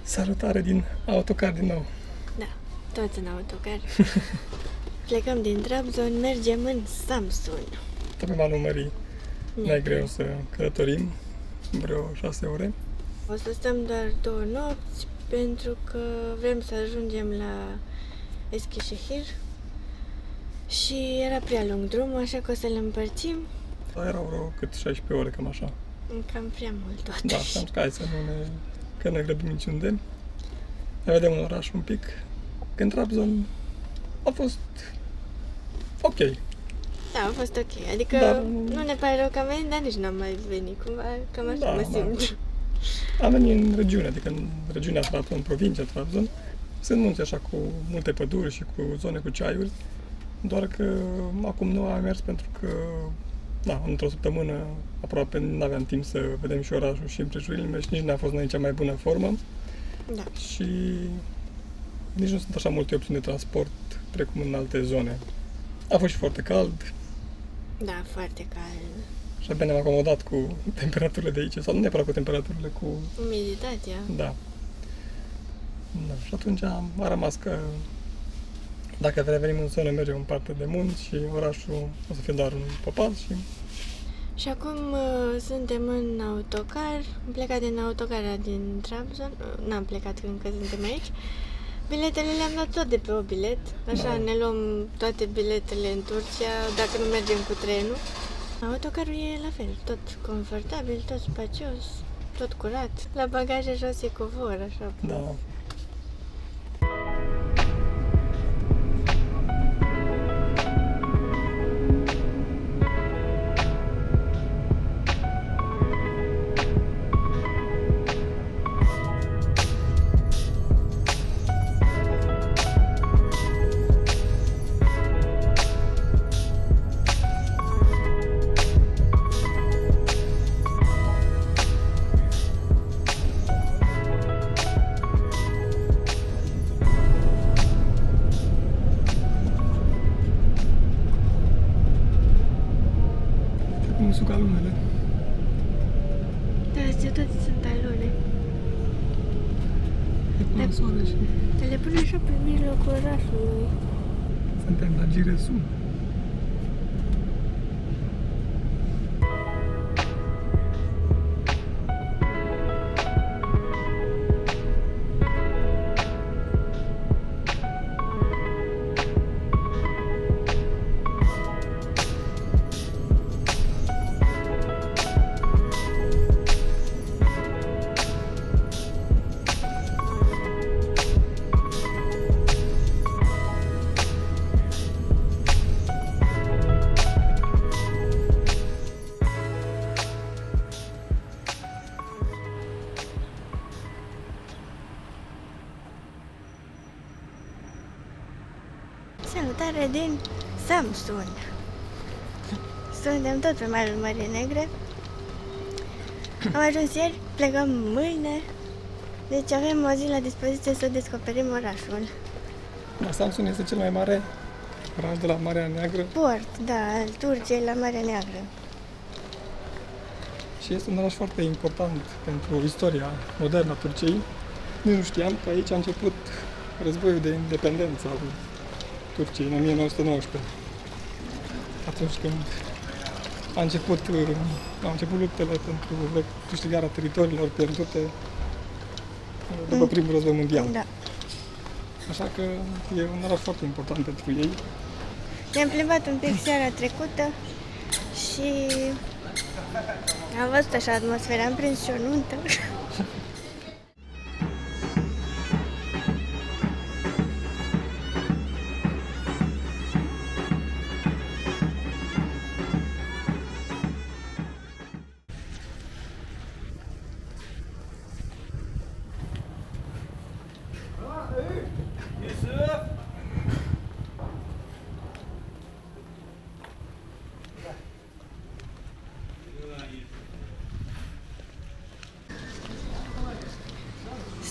Salutare din autocar din nou. Da, toți în autocar. Plecăm din Trabzon, mergem în Samsun. Tot pe malul mării. Ne N-ai greu să călătorim, vreo 6 ore. O să stăm doar 2 nopți pentru că vrem să ajungem la Eskişehir și era prea lung drumul, așa că o să-l împărțim. Erau vreo cât 16 ore, cam așa. Cam prea mult totuși. Da, și am zis că hai să că ne grăbim niciunde. Ne vedem în oraș un pic. În Trabzon a fost ok. Da, a fost ok. Adică Dar nu ne pare rău că am venit, dar nici n-am mai venit cumva. Cam așa Da, mă da. simt. Am venit în regiune, adică în regiunea Trabzon, în provincia Trabzon. Sunt munți așa cu multe păduri și cu zone cu ceaiuri. Doar că acum nu am mers pentru că într-o săptămână aproape nu aveam timp să vedem și orașul și împrejurile și nici n-a fost în cea mai bună formă. Da. Și nici nu sunt așa multe opțiuni de transport precum în alte zone. A fost și foarte cald Da, foarte cald. și abia ne-am acomodat cu temperaturile de aici, sau nu neapărat cu temperaturile, cu... Umiditatea. Da. Și atunci a rămas că dacă revenim în zonă, mergem în parte de munți și orașul o să fie doar un popas și... Și acum suntem în autocar, am plecat din autocara din Trabzon, n-am plecat încă, suntem aici. Biletele le-am luat tot de pe o bilet, așa Da. ne luăm toate biletele în Turcia, dacă nu mergem cu trenul. Autocarul e la fel, tot confortabil, tot spațios, tot curat. La bagaje jos e covor, așa. Da. Cum suc alunele. Da, astea toate sunt alune. E până soare și Te le pune așa pe mijlocul orașului. suntem la Giresun. Salutare din Samsun. Suntem tot pe malul Mării Negre. Am ajuns ieri, plecăm mâine. Deci avem o zi la dispoziție să descoperim orașul. Da, Samsun este cel mai mare oraș de la Marea Neagră Port, da, al Turciei la Marea Neagră. și este un oraș foarte important pentru istoria modernă a Turciei. Nici nu știam că aici a început războiul de independență al Turciei în 1919. Atunci când au început luptele pentru câștigarea teritoriilor pierdute după primul război mondial. Da. Așa că e un oraș foarte important pentru ei. Ne-am plimbat un pic seara trecută și am văzut așa atmosfera, am prins și o nuntă.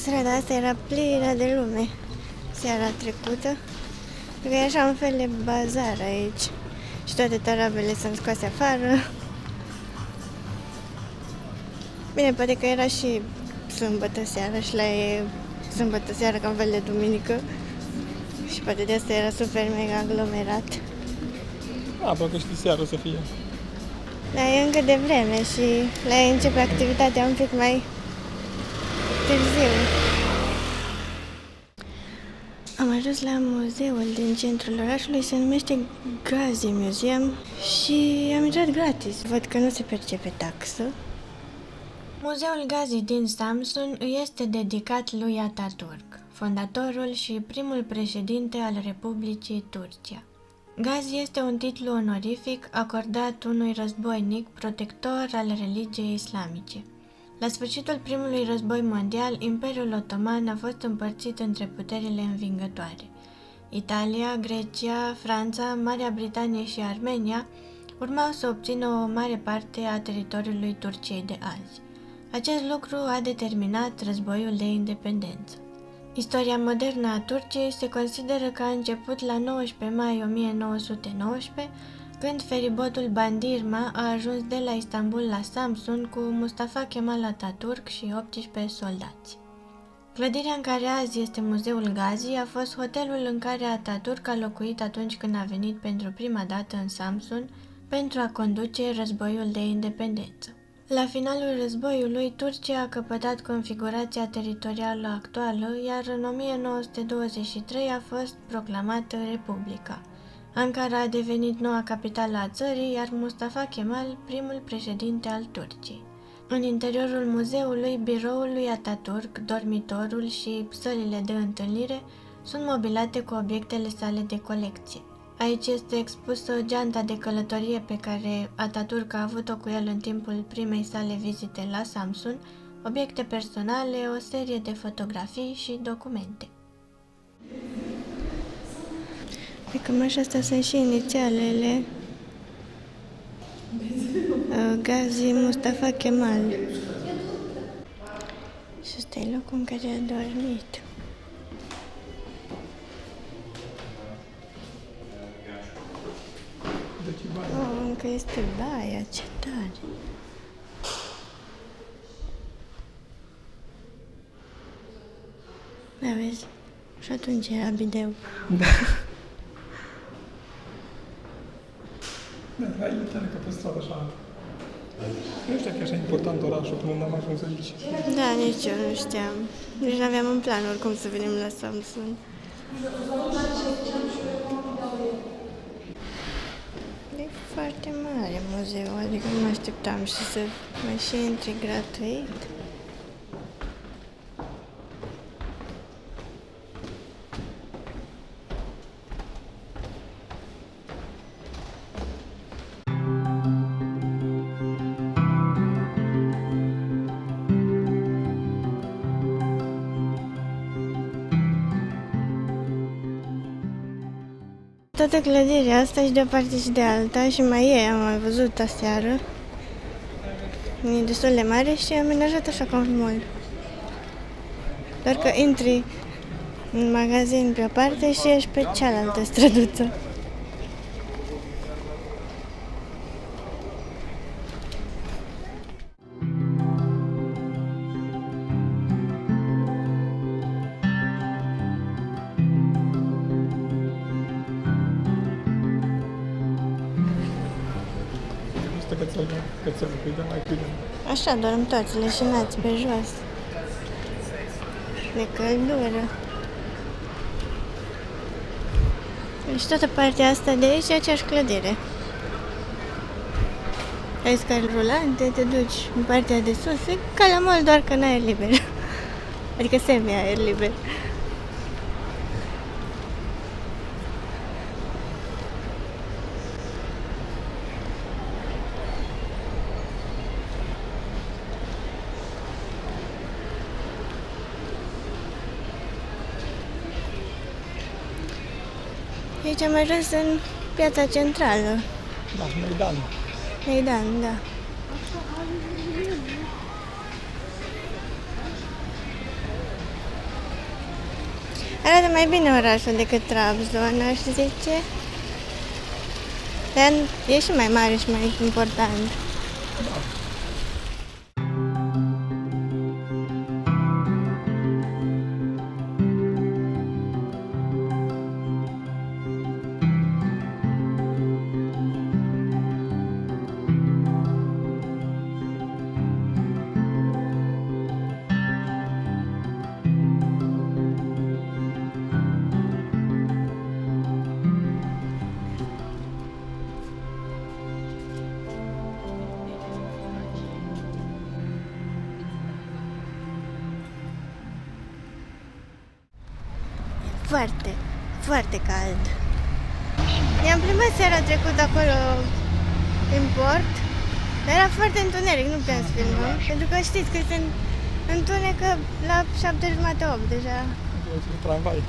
Strada asta era plină de lume seara trecută. Că e așa un fel de bazar aici. Și toate tarabele sunt scoase afară. Bine, poate că era și sâmbătă seara și la ei sâmbătă seara ca un fel de duminică și poate de asta era super mega aglomerat. Probabil că și de seară o să fie. Dar e încă de vreme și la ei începe activitatea un pic mai târziu. Am ajuns la muzeul din centrul orașului, se numește Ghazi Museum și am intrat gratis. Văd că nu se percepe taxă. Muzeul Ghazi din Samsun îi este dedicat lui Ataturk, fondatorul și primul președinte al Republicii Turcia. Ghazi este un titlu onorific acordat unui războinic protector al religiei islamice. La sfârșitul primului război mondial, Imperiul Otoman a fost împărțit între puterile învingătoare. Italia, Grecia, Franța, Marea Britanie și Armenia urmau să obțină o mare parte a teritoriului Turciei de azi. Acest lucru a determinat războiul de independență. Istoria modernă a Turciei se consideră că a început la 19 mai 1919, când feribotul Bandirma a ajuns de la Istanbul la Samsun cu Mustafa Kemal Atatürk și 18 soldați. Clădirea în care azi este Muzeul Ghazi a fost hotelul în care Atatürk a locuit atunci când a venit pentru prima dată în Samsun pentru a conduce războiul de independență. La finalul războiului, Turcia a căpătat configurația teritorială actuală, iar în 1923 a fost proclamată Republica. Ankara a devenit noua capitală a țării, iar Mustafa Kemal primul președinte al Turciei. În interiorul muzeului, biroul lui Atatürk, dormitorul și sălile de întâlnire sunt mobilate cu obiectele sale de colecție. Aici este expusă geanta de călătorie pe care Atatürk a avut-o cu el în timpul primei sale vizite la Samsun, obiecte personale, o serie de fotografii și documente. Pe cămașa asta sunt și inițialele Ghazi Mustafa Kemal. Și ăsta e locul în care a dormit. Încă este baia, ce tare! Da, vezi? Și atunci era bideu. Da. Da, e tare că păstrat așa. Nu știu că e așa important orașul până n-am ajuns aici. Da, nici eu nu știam. Nici n-aveam în plan oricum să venim la Samsun. E foarte mare muzeul, adică nu mă așteptam și să mai și intri gratuit. Toată clădirea asta și de o parte și de alta și mai e, am mai văzut aseară. E destul de mare și e amenajat așa ca un mall. Doar că intri în magazin pe o parte și ești pe cealaltă străduță. Cățelul, că-i dă mai bine. Așa dorm toți leșinați pe jos. De căldură. Și toată partea asta de aici e aceeași clădire. Ai scări rulante, te duci în partea de sus, e ca la mall, doar că n-ai aer liber. Adică semi-aer liber. Aici am ajuns în piața centrală. Da, Meidan. Meidan, da. Arată mai bine orașul decât Trabzon, aș zice. Dar e și mai mare și mai important. foarte, foarte cald. Ne-am plimbat seara trecută acolo în port, dar era foarte întuneric, nu puteam să filmăm, pentru că știți că se întunecă la 7:30-8 deja. Este tramvai.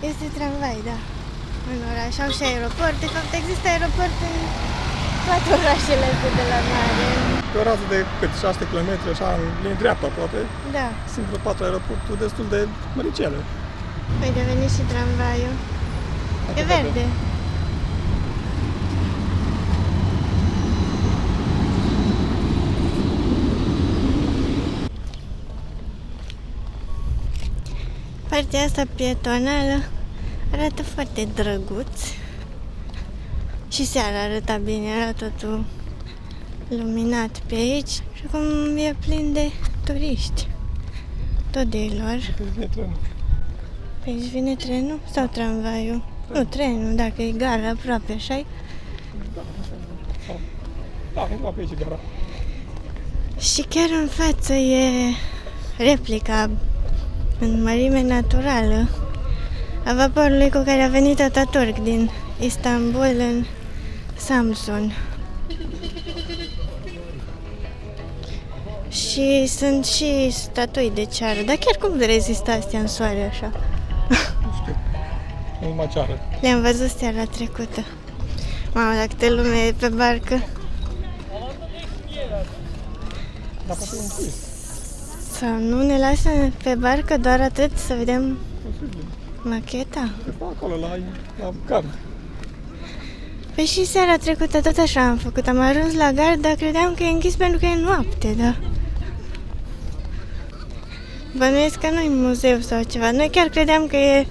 Este tramvai, da, în oraș. Au și aeroport. De fapt, există aeroport în toate orașele astea de la mare. Pe o rază de cât? 6 km, așa, în linie dreaptă aproape. Da. Sunt vreo 4 aeroporturi destul de măricele. Uite, a venit și tramvaiul. E verde. Partea asta pietonală arată foarte drăguț. Și seara arăta bine, era totul luminat pe aici. Și acum e plin de turiști. Tot de ei lor. Pe vine trenul. Pe aici vine trenul sau tramvaiul? Nu, trenul, dacă e gara aproape, așa-i? Da, undeva pe aici e gara. Și chiar în față e replica în mărime naturală a vaporului cu care a venit Ataturk din Istanbul în Samsun. Și sunt și statui de ceară. Dar chiar cum rezista astea în soare așa? Nu știu. Nu ceară. Le-am văzut seara trecută. Mamă, dacă câte lume e pe barcă. Dar poate e închis. Sau nu ne lasă pe barcă doar atât să vedem Posibil. macheta? Că stau acolo la gard. Păi și seara trecută tot așa am făcut. Am ajuns la gard, dar credeam că e închis pentru că e noapte, da? Bănuiesc că nu e muzeu sau ceva. Noi chiar credeam că e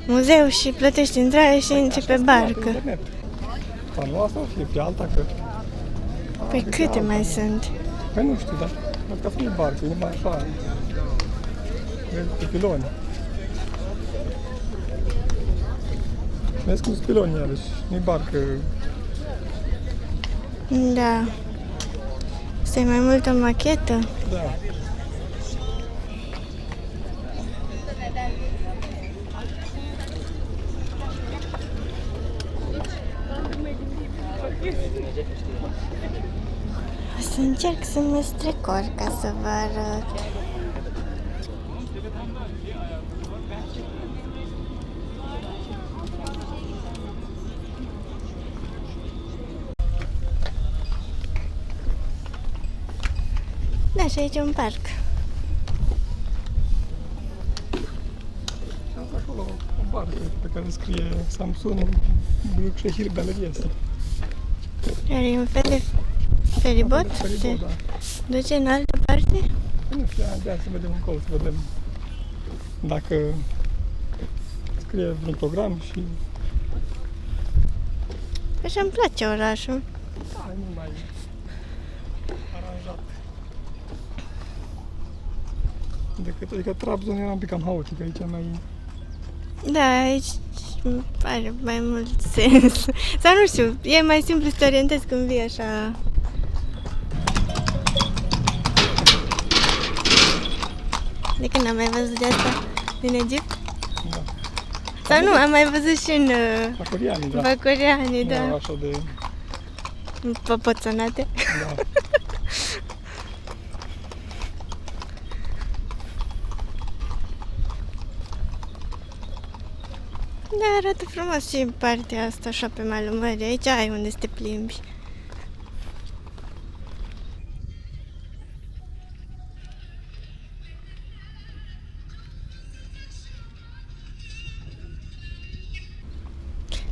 muzeu și plătești intrare și intri pe barcă. Dar nu asta o fie pe alta, că... Păi câte mai sunt? Păi nu știu, dar ca să nu e barcă, e numai așa. Vezi pe piloni. Vezi cum sunt piloni iarăși, nu-i barcă. Da. Asta e mai mult o machetă? Da. O să încerc să mă strecor ca să vă arăt. Da, și aici e un parc. Și asta acolo, o barcă pe care scrie Samsun Büyükşehir Belediyesi. Are un fel de feribot? Feribot, da. Duce în altă parte? Nu știu, de să vedem încolo, să vedem dacă scrie vreun program și... Așa îmi place orașul. Da, e mult mai aranjat. Adică Trabzon era un pic cam haotic, aici mai... Da, aici îmi pare mai mult sens. Sau nu știu, e mai simplu să te orientezi când vii așa. De când am mai văzut de asta? Din Egipt? Da. Sau nu, am mai văzut și în Bacuriani, da. Bacuriani, Nu erau da. așa de... Popoțonate. Da. Da, arată frumos și partea asta așa pe malul mării. Aici ai unde să te plimbi.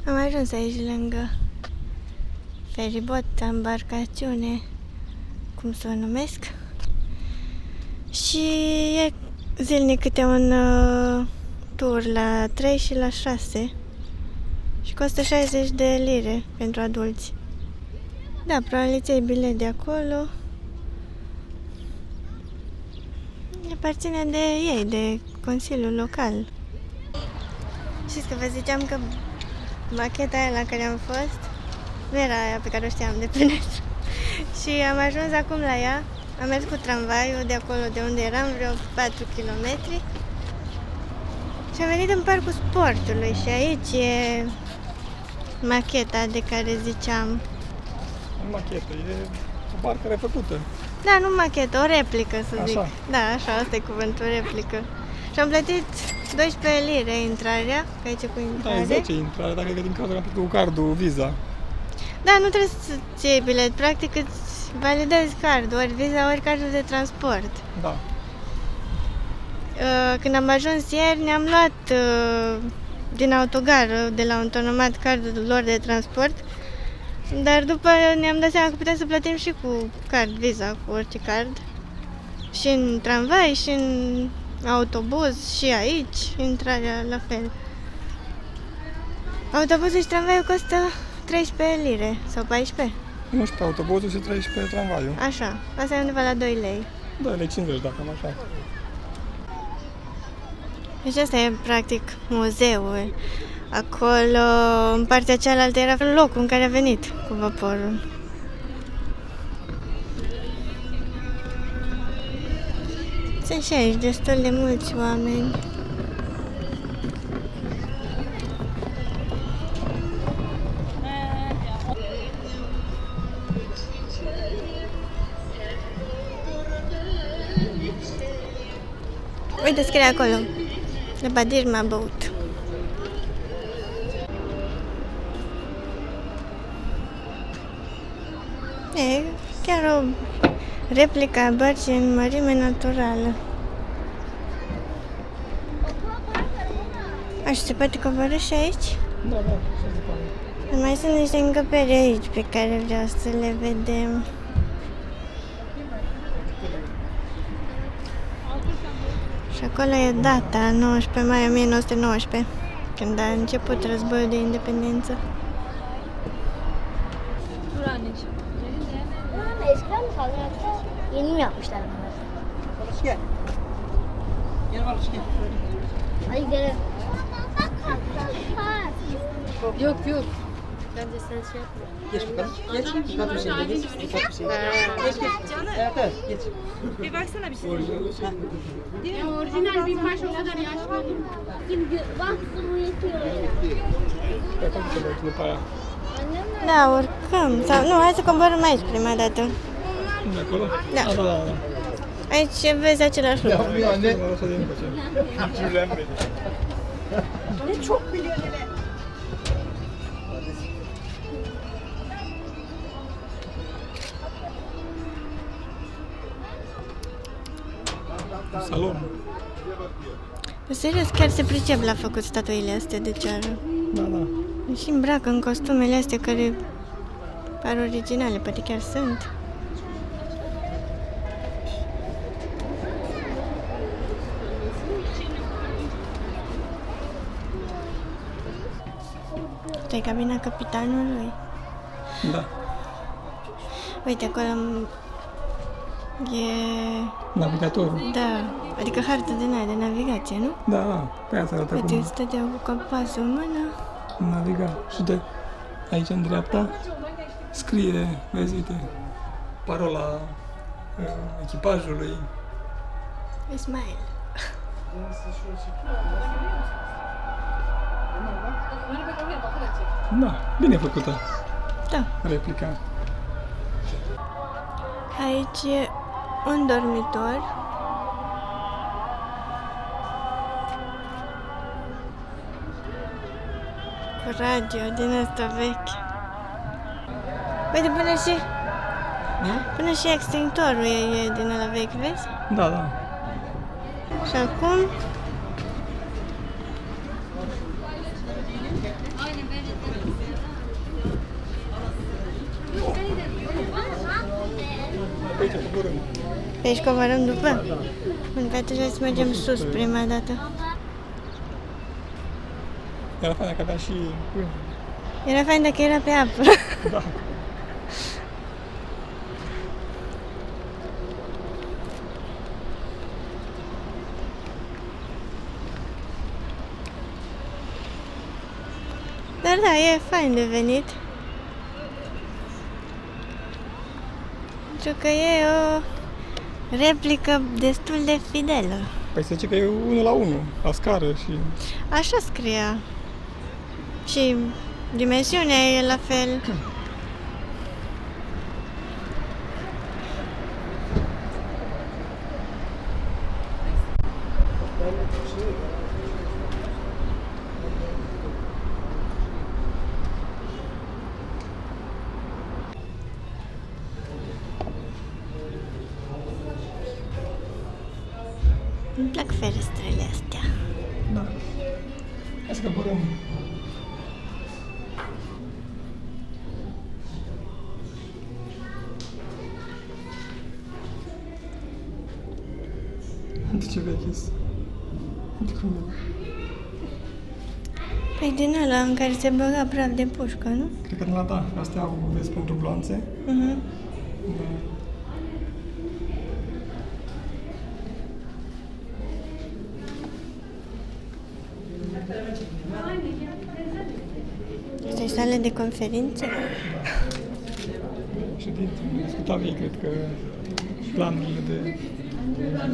Am ajuns aici lângă feribot, embarcațiune, cum să o numesc. Și e zilnic câte un tur la 3 și la 6 și costă 60 de lire pentru adulți. Da, probabil îți iei bilet de acolo. Aparține de ei, de Consiliul Local. Știți că vă ziceam că macheta aia la care am fost nu era aia pe care o știam de pe net. Și am ajuns acum la ea. Am mers cu tramvaiul de acolo de unde eram, vreo 4 km. Și am venit în Parcul Sportului și aici e macheta de care ziceam. Nu machetă, e o barcă refăcută. Da, nu machetă, o replică să zic. Așa. Da, așa, asta e cuvântul, replică. Și am plătit 12 lire intrarea, că aici e cu Da, intrare. e 10 intrare, dacă e din cauza că am plătit cu cardul Visa. Da, nu trebuie să-ți iei bilet, practic îți validezi cardul, ori Visa, ori cardul de transport. Da. Când am ajuns ieri, ne-am luat din autogară, de la un autonomat, cardul lor de transport, dar după ne-am dat seama că putem să plătim și cu card Visa, cu orice card. Și în tramvai, și în autobuz, și aici, intrarea la fel. Autobuzul și tramvaiul costă 13 lire sau 14. 11 autobuzul și 13 tramvaiul. Așa, asta e undeva la 2 lei. 2 lei 50 dacă am așa. Deci asta e practic muzeul. Acolo, în partea cealaltă, era locul în care a venit cu vaporul. Sunt și aici destul de mulți oameni. Uite, scrie acolo. The Badirma Boat. E chiar o replică a bărcii în mărime naturală. A, și se poate coborî și aici? Da, da, ce se poate. Mai sunt niște încăperi aici pe care vreau să le vedem. Și acolo e data, 19 mai 1919, când a început războiul de independență. Yeni mi yapmışlar bunları? Gel. Gel balık gel. Hadi gidelim. Yok yok. Bence sen şey yapma. Geç bakalım. Geç. Dikkat bir şeyle geç. Dikkat bir şeyle. Geç geç. Evet evet geç. Bir baksana bir şey. Orijinal bir baş o kadar yaşlı. Şimdi bak suru yetiyor ya. Pe acolo se poate după aia. Da, urcăm. Sau, nu, hai să coborâm aici prima dată. De acolo? Da. Da, da, da. Aici vezi același lucru. Mă lasă din coace. Salon. Serios, chiar se pricep la făcut statuile astea de ceară. Da, da. Și îmbracă în costumele astea care par originale, poate chiar sunt. Asta e cabina capitanului. Da. Uite, acolo e... Navigatorul. Da, adică hartă din aia de navigație, nu? Da, da. Pe asta arată Uite, cum stăteau cu compasul în mână. naviga. Și de aici în dreapta scrie, vezi, uite, parola echipajului. Ismail. Da, bine făcută Da. replica. Aici e un dormitor. Cu radio din asta vechi. Uite, până și extintorul e din ăla vechi, vezi? Da, da. Și acum Pe aici coborâm. pe aici coborâm după? Bun, pe atunci hai să mergem sus prima dată. Era fain că avea și... Era fain dacă era pe apă. Da. Dar da, e fain de venit. Pentru că e o replică destul de fidelă. Păi se zice că e 1 la 1, la scară și... Așa scria. Și dimensiunea e la fel. Îmi plac ferestrele astea. Da. Hai să coborâm. Uite ce vechi-s. Uite cum e. Păi din ăla în care se băga praf de pușcă, nu? Cred că de la da. Astea au, vezi, pentru gloanțe. Mhm. Da. Asta e sală de conferințe? Și din discutam ei, cred că planurile de...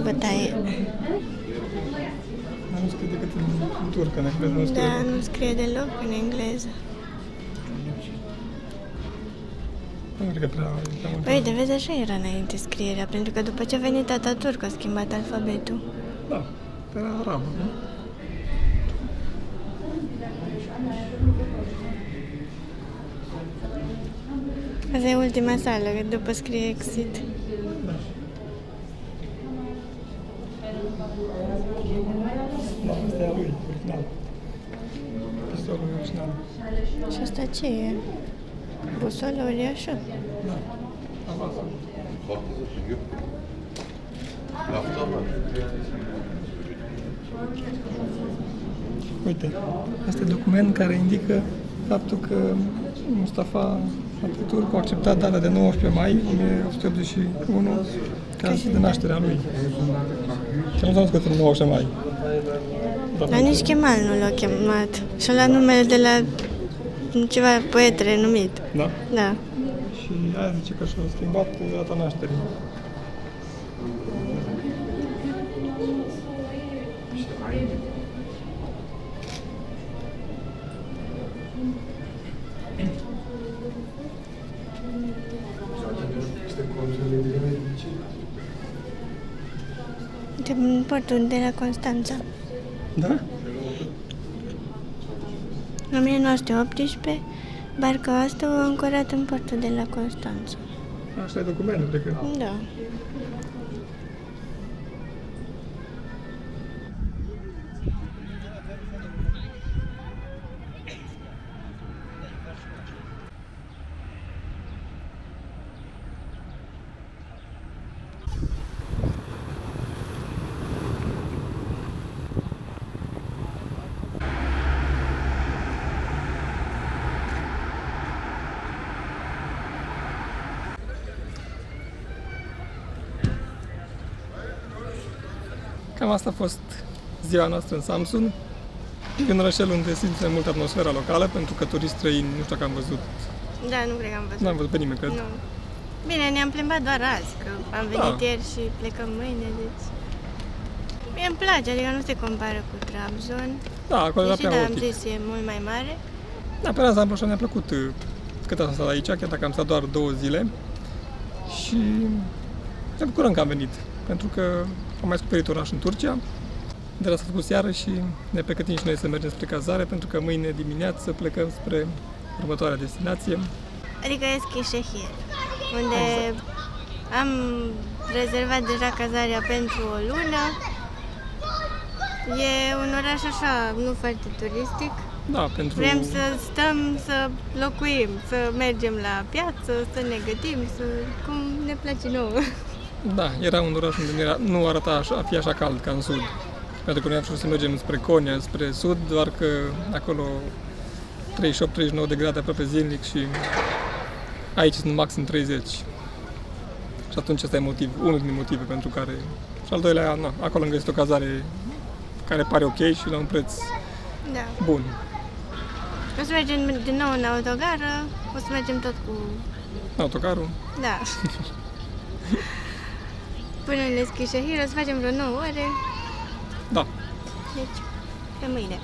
Bătaie. Dar nu scrie decât în turcă, în engleză nu scrie. Da, nu scrie deloc în engleză. Nu cred că prea mult. Păi, de vezi, așa era înainte scrierea, pentru că după ce a venit Ataturk a schimbat alfabetul. Da, era arabă, nu? Asta e ultima sală, că după scrie Exit. Da, asta e a lui, original. Pistolul e original. Și asta ce e? Busolă uriașă? Da, avasul. Uite, asta e document care indică faptul că Mustafa Ataturk a acceptat data de 19 mai 1881 ca zi de nașterea lui. Și nu s-a născut în 19 mai. Dar nici Kemal nu l-a chemat. Și-a luat numele de la ceva poet renumit. Da? Da. Și aia zice că și-a schimbat data nașterii. De portul de la Constanța. Da? În 1918, barca asta a ancorat în portul de la Constanța. Asta e documentul, cred că. Da. Cam asta a fost ziua noastră în Samsun. E un orășel unde simțim mult atmosfera locală, pentru că turiști străini, nu știu dacă am văzut. Da, nu cred că am văzut. N-am văzut pe nimeni, cred. Nu. Bine, ne-am plimbat doar azi, că am venit Da. ieri și plecăm mâine, deci... Mie îmi place, adică nu se compară cu Trabzon. Da, acolo era Deși, prea da, am otic. zis, e mult mai mare. Da, pe ansamblu așa ne-a plăcut cât am stat aici, chiar dacă am stat doar 2 zile. Și ne bucurăm că am venit, pentru că am mai descoperit oraș în Turcia. De la s-a făcut seară și ne pregătim și noi să mergem spre cazare, pentru că mâine dimineață plecăm spre următoarea destinație. Adică Eskişehir, unde am rezervat deja cazarea pentru o lună. E un oraș așa, nu foarte turistic. Da, pentru... Vrem să stăm, să locuim, să mergem la piață, să ne gătim, cum ne place nouă. Da, era un oraș unde nu arăta așa, a fi așa cald ca în sud. Pentru că noi am vrut să mergem spre Konya, spre sud, doar că acolo 38-39 de grade aproape zilnic și aici sunt maxim 30. Și atunci ăsta e unul din motive pentru care... Și al doilea, acolo am găsit o cazare care pare ok și la un preț Da. bun. O să mergem din nou în autogară, o să mergem tot cu... Autocarul. Da. Până în Eskişehir o să facem vreo 9 ore Deci, pe mâine.